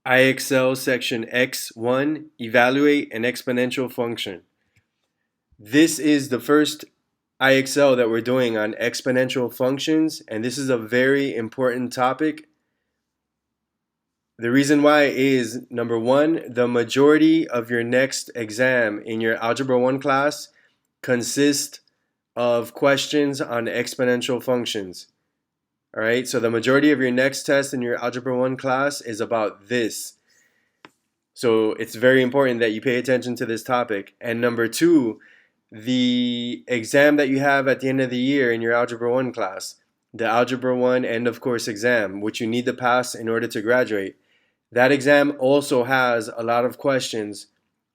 IXL Section X.1, Evaluate an exponential function. This is the first IXL that we're doing on exponential functions, and this is a very important topic. The reason why is, number one, the majority of your next exam in your Algebra 1 class consists of questions on exponential functions. All right, so the majority of your next test in your Algebra 1 class is about this. So it's very important that you pay attention to this topic. And number two, the exam that you have at the end of the year in your Algebra 1 class, the Algebra 1 end of course exam, which you need to pass in order to graduate, that exam also has a lot of questions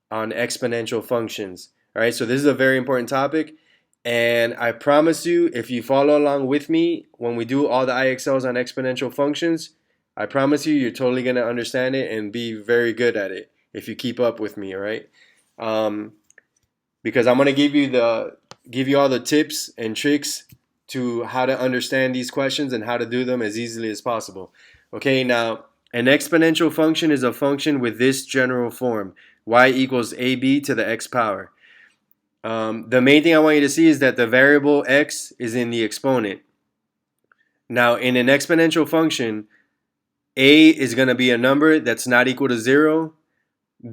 on exponential functions. All right, so this is a very important topic. And I promise you, if you follow along with me when we do all the IXLs on exponential functions, I promise you, you're totally going to understand it and be very good at it if you keep up with me, all right? Because I'm going to give you all the tips and tricks to how to understand these questions and how to do them as easily as possible. Okay, now, an exponential function is a function with this general form, y equals ab to the x power. The main thing I want you to see is that the variable x is in the exponent. Now, in an exponential function, a is going to be a number that's not equal to 0,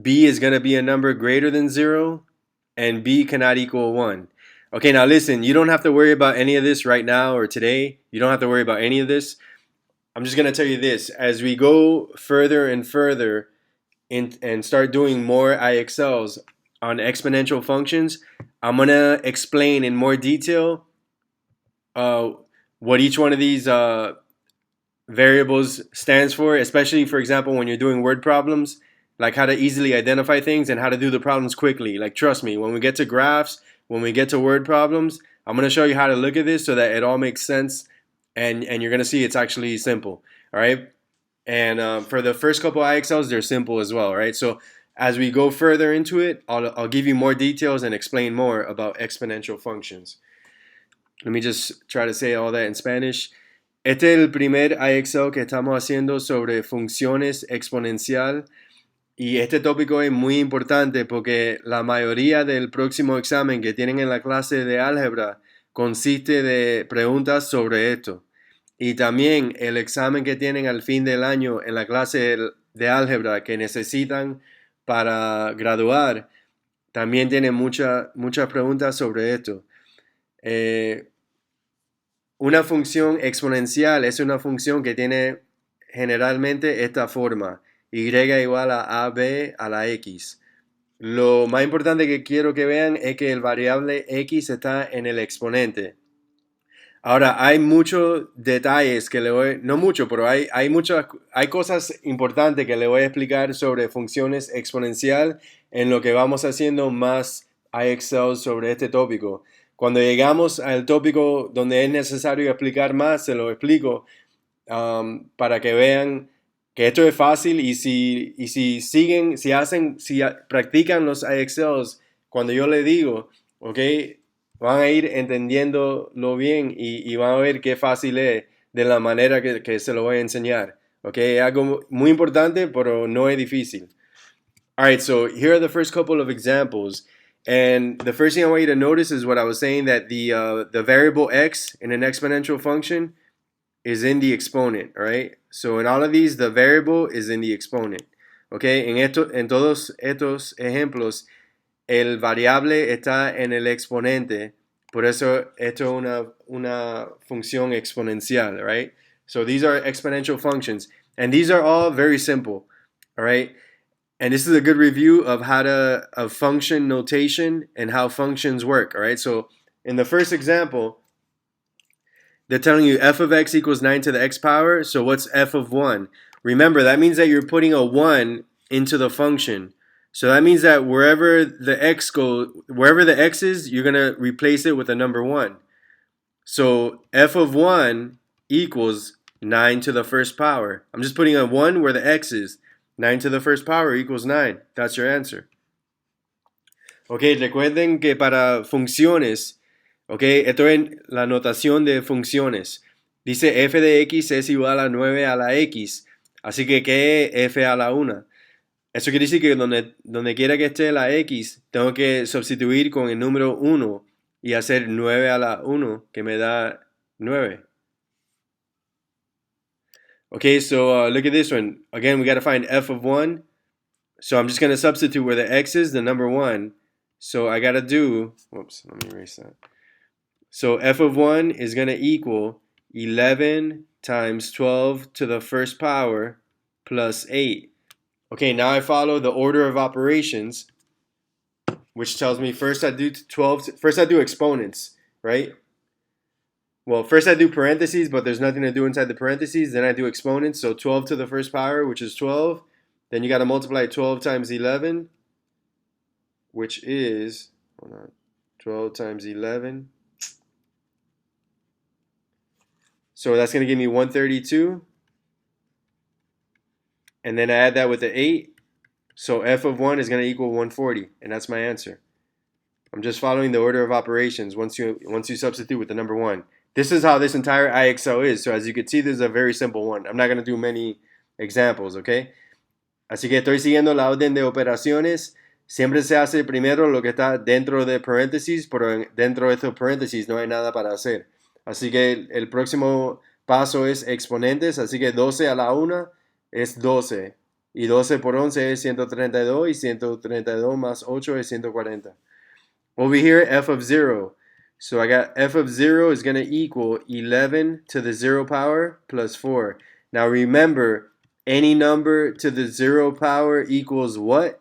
b is going to be a number greater than 0, and b cannot equal 1. Okay, now listen, you don't have to worry about any of this right now or today. You don't have to worry about any of this. I'm just going to tell you this. As we go further and further and start doing more IXLs on exponential functions, I'm going to explain in more detail what each one of these variables stands for, especially, for example, when you're doing word problems, like how to easily identify things and how to do the problems quickly. Like, trust me, when we get to graphs, when we get to word problems, I'm going to show you how to look at this so that it all makes sense, and you're going to see it's actually simple, all right? And for the first couple IXLs, they're simple as well, right? So as we go further into it, I'll give you more details and explain more about exponential functions. Let me just try to say all that in Spanish. Este es el primer IXL que estamos haciendo sobre funciones exponencial, y este tópico es muy importante porque la mayoría del próximo examen que tienen en la clase de álgebra consiste de preguntas sobre esto. Y también el examen que tienen al fin del año en la clase de álgebra que necesitan para graduar, también tiene muchas preguntas sobre esto. Una función exponencial es una función que tiene generalmente esta forma: y igual a ab a la x. Lo más importante que quiero que vean es que el variable x está en el exponente. Ahora, hay muchos detalles que le voy, no mucho, pero hay cosas importantes que le voy a explicar sobre funciones exponencial en lo que vamos haciendo más IXL sobre este tópico. Cuando llegamos al tópico donde es necesario explicar más, se lo explico para que vean que esto es fácil, y si siguen, si practican los IXLs cuando yo le digo, ok, van a ir entendiéndolo bien y van a ver qué fácil es de la manera que se lo voy a enseñar. Ok, es algo muy importante, pero no es difícil. All right, so here are the first couple of examples. And the first thing I want you to notice is what I was saying, that the variable x in an exponential function is in the exponent, all right? So in all of these, the variable is in the exponent. Okay, en todos estos ejemplos, el variable está en el exponente. Por eso esto es una función exponencial, right? So these are exponential functions. And these are all very simple, all right? And this is a good review of of function notation and how functions work, all right? So in the first example, they're telling you f of x equals 9 to the x power. So what's f of 1? Remember, that means that you're putting a 1 into the function. So that means that wherever the x is, you're going to replace it with a number 1. So f of 1 equals 9 to the first power. I'm just putting a 1 where the x is. 9 to the first power equals 9. That's your answer. Ok, recuerden que para funciones, ok, esto es la notación de funciones. Dice f de x es igual a 9 a la x. Así que, ¿qué es f a la 1? Eso quiere decir que donde quiera que esté la x, tengo que sustituir con el número 1 y hacer 9 a la 1, que me da 9. Okay, so look at this one. Again, we got to find f of 1. So I'm just going to substitute where the x is, the number 1. So I got to do, whoops, let me erase that. So f of 1 is going to equal 11 times 12 to the first power plus 8. Okay, now I follow the order of operations, which tells me first I do exponents, right? Well, first I do parentheses, but there's nothing to do inside the parentheses. Then I do exponents, so 12 to the first power, which is 12. Then you got to multiply 12 times 11, which is, hold on, 12 times 11. So that's going to give me 132. And then I add that with the 8. So f of 1 is going to equal 140, and that's my answer. I'm just following the order of operations once you substitute with the number 1. This is how this entire IXL is. So as you can see, this is a very simple one. I'm not going to do many examples, okay? Así que estoy siguiendo la orden de operaciones. Siempre se hace primero lo que está dentro de paréntesis, pero dentro de estos paréntesis no hay nada para hacer. Así que el próximo paso es exponentes. Así que 12 a la 1 es 12. Y 12 por 11 es 132. Y 132 más 8 es 140. Over here, f of 0. So I got f of 0 is going to equal 11 to the 0 power plus 4. Now remember, any number to the 0 power equals what?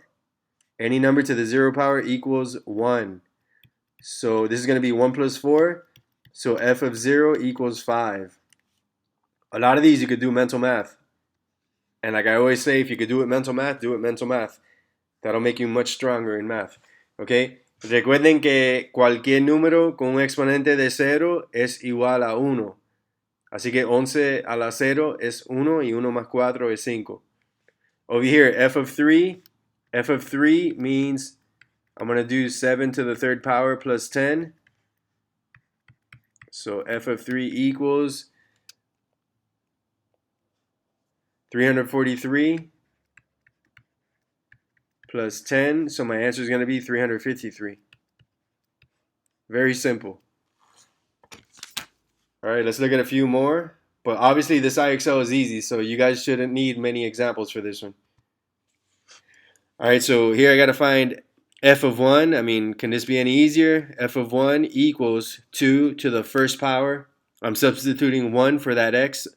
Any number to the 0 power equals 1. So this is going to be 1 plus 4. So f of 0 equals 5. A lot of these you could do mental math. And like I always say, if you could do it mental math, do it mental math. That'll make you much stronger in math. Okay? Recuerden que cualquier número con un exponente de 0 es igual a 1. Así que 11 a la 0 es 1 y 1 más 4 es 5. Over here, f of 3 means I'm going to do 7 to the third power plus 10. So f of 3 equals 343 plus 10. So my answer is going to be 353. Very simple. All right, let's look at a few more. But obviously this IXL is easy, so you guys shouldn't need many examples for this one. All right, so here I got to find f of 1. I mean, can this be any easier? F of 1 equals 2 to the first power. I'm substituting 1 for that x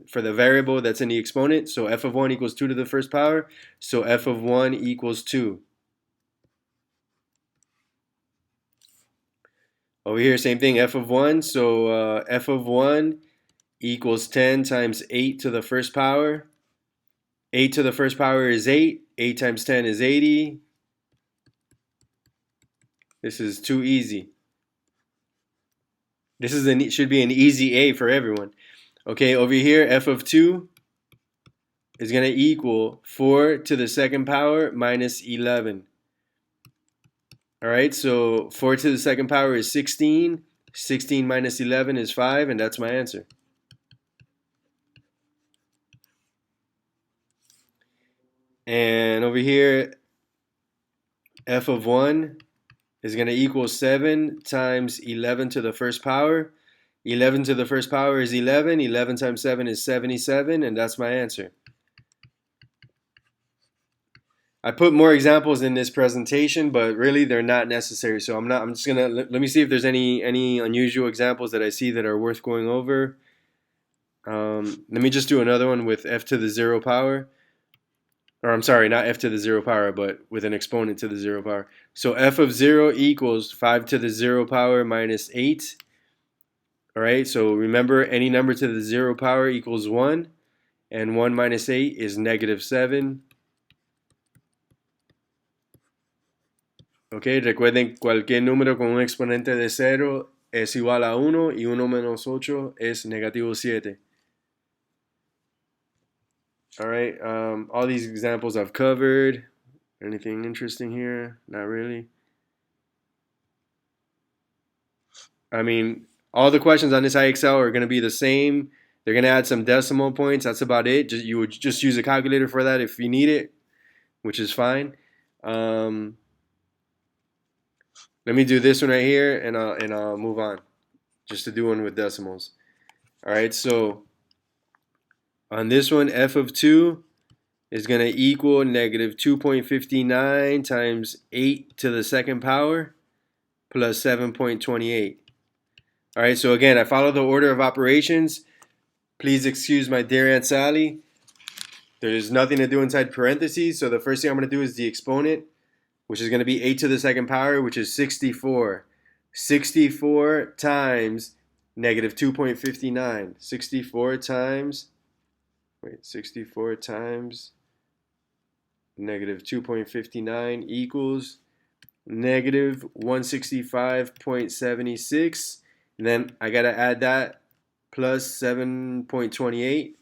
for the variable that's in the exponent. So f of 1 equals 2 to the first power. So f of 1 equals 2. Over here, same thing, f of 1. So f of 1 equals 10 times 8 to the first power. 8 to the first power is 8. 8 times 10 is 80. This is too easy. This should be an easy A for everyone. Okay, over here, f of 2 is going to equal 4 to the second power minus 11. All right, so 4 to the second power is 16. 16 minus 11 is 5, and that's my answer. And over here, f of 1 is going to equal 7 times 11 to the first power. 11 to the first power is 11. 11 times 7 is 77, and that's my answer. I put more examples in this presentation, but really they're not necessary. So I'm just gonna let me see if there's any unusual examples that I see that are worth going over. Let me just do another one with f to the 0 power. Or I'm sorry, not f to the 0 power, but with an exponent to the 0 power. So f of 0 equals 5 to the 0 power minus 8. All right, so remember any number to the 0 power equals 1, and 1 minus 8 is negative 7. Ok, recuerden, cualquier número con un exponente de 0 es igual a 1 y 1 menos 8 es negativo 7. All right, all these examples I've covered. Anything interesting here? Not really. I mean, all the questions on this IXL are going to be the same. They're going to add some decimal points. That's about it. You would just use a calculator for that if you need it, which is fine. Let me do this one right here, and I'll move on, just to do one with decimals. All right, so on this one, f of 2 is going to equal negative 2.59 times 8 to the second power plus 7.28. All right, so again, I follow the order of operations. Please excuse my dear Aunt Sally. There's nothing to do inside parentheses, so the first thing I'm going to do is the exponent, which is going to be 8 to the second power, which is 64. 64 times negative 2.59. 64 times negative 2.59 equals negative 165.76. And then I got to add that plus 7.28.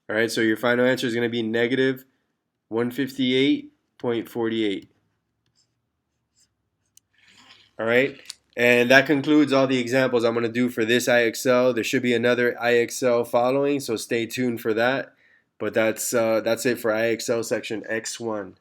All right, so your final answer is going to be negative 158.48. All right, and that concludes all the examples I'm going to do for this IXL. There should be another IXL following, so stay tuned for that. But that's it for IXL Section X1.